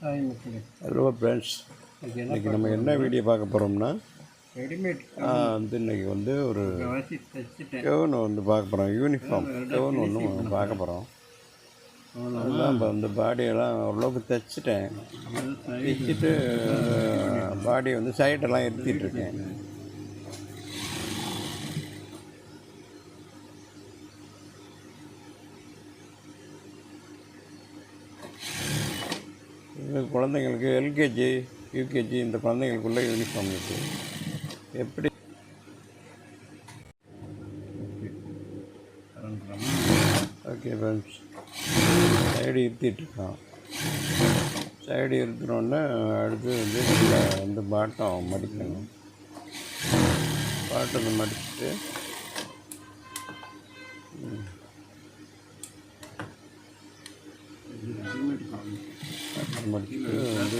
Hello friends, இன்றைக்கி நம்ம என்ன வீடியோ பார்க்க போகிறோம்னா ரெடிமேட் வந்து இன்றைக்கி வந்து ஒரு கவுன் வந்து பார்க்க போகிறோம். யூனிஃபார்ம் கவுன் ஒன்று பார்க்க போகிறோம். அதுதான் இப்போ வந்து பாடியெல்லாம் ஓரளவுக்கு தைச்சிட்டேன். தைச்சிட்டு பாடியை வந்து சைடெல்லாம் எடுத்துகிட்ருக்கேன். குழந்தைங்களுக்கு எல்கேஜி யூகேஜி இந்த குழந்தைங்களுக்குள்ள யூனிஃபார்ம் இருக்குது. எப்படி ஓகே ஃப்ரெண்ட்ஸ், சைடு இருத்திட்டுருக்கான். சைடு இருத்தினோடனே அடுத்து வந்து நல்லா வந்து பாட்டம் மடிக்கணும். பாட்டத்தை மடிச்சுட்டு மடிச்சுட்டு வந்து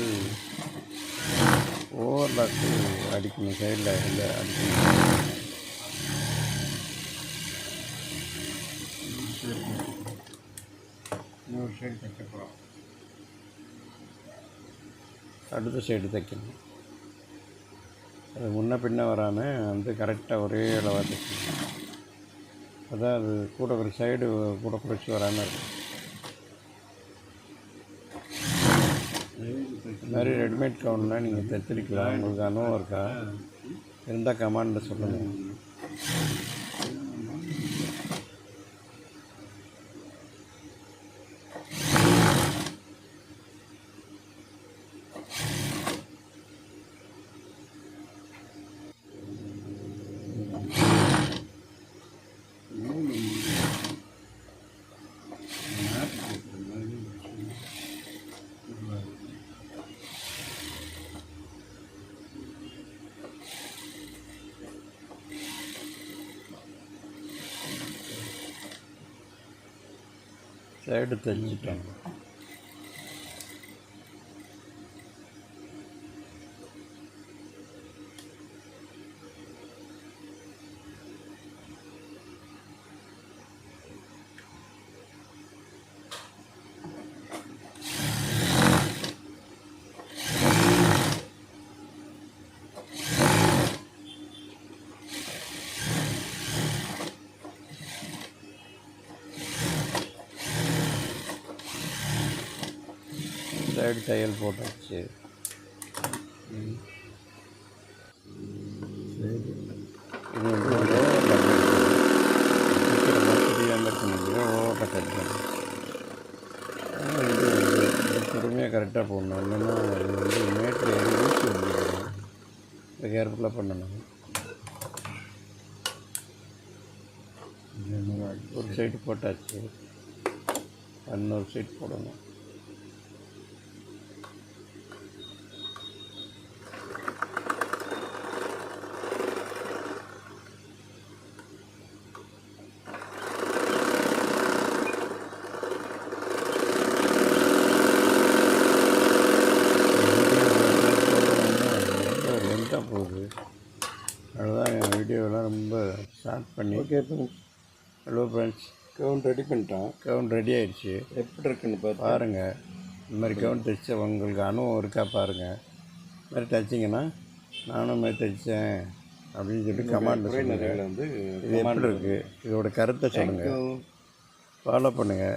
ஓவர்லாக்கு அடிக்கணும். சைடில் இல்லை அடிக்கணும். இன்னொரு சைடு தைக்க போகிறோம். அடுத்த சைடு தைக்கணும். அது முன்ன பின்ன வராமல் வந்து கரெக்டாக ஒரே அளவாக தைக்கணும். அதான் அது கூட ஒரு சைடு கூட குறைச்சி வராமல் இருக்கும். இந்த மாதிரி ரெடிமேட் கவுன்லாம் நீங்கள் தைச்சிருக்கலாம். உங்களுக்கு அனுபவம் இருக்கா? இருந்தால் கமாண்டில் சொல்லுங்கள். சைடு தைச்சிட்டோம். சைடு தையல் போட்டாச்சு. இது வந்து ஓவர் இது பொறுமையாக கரெக்டாக போடணும். இல்லைன்னா அது வந்து மேட்டில் ஏறி ஊசி வந்துருக்கணும். இதை கேர்ஃபுல்லாக பண்ணணும். ஒரு சைடு போட்டாச்சு, இன்னொரு சைடு போடணும். போகுது. அதுதான் என் வீடியோலாம் ரொம்ப ஸ்டார்ட் பண்ணி. Okay friends, hello friends, gown ready பண்ணிட்டோம். கவுன் ரெடி ஆகிடுச்சு. எப்படி இருக்குன்னு பாருங்கள். இந்த மாதிரி கவுன் தைச்ச உங்களுக்கு அனுபவம் இருக்கா பாருங்கள். இந்த மாதிரி தைச்சிங்கன்னா நானும் மாதிரி தைச்சேன் அப்படின்னு சொல்லி கமெண்ட் சொல்லுங்கள். வந்து இது எப்படி இருக்குது, இதோட கருத்தை சொல்லுங்கள். ஃபாலோ பண்ணுங்கள்.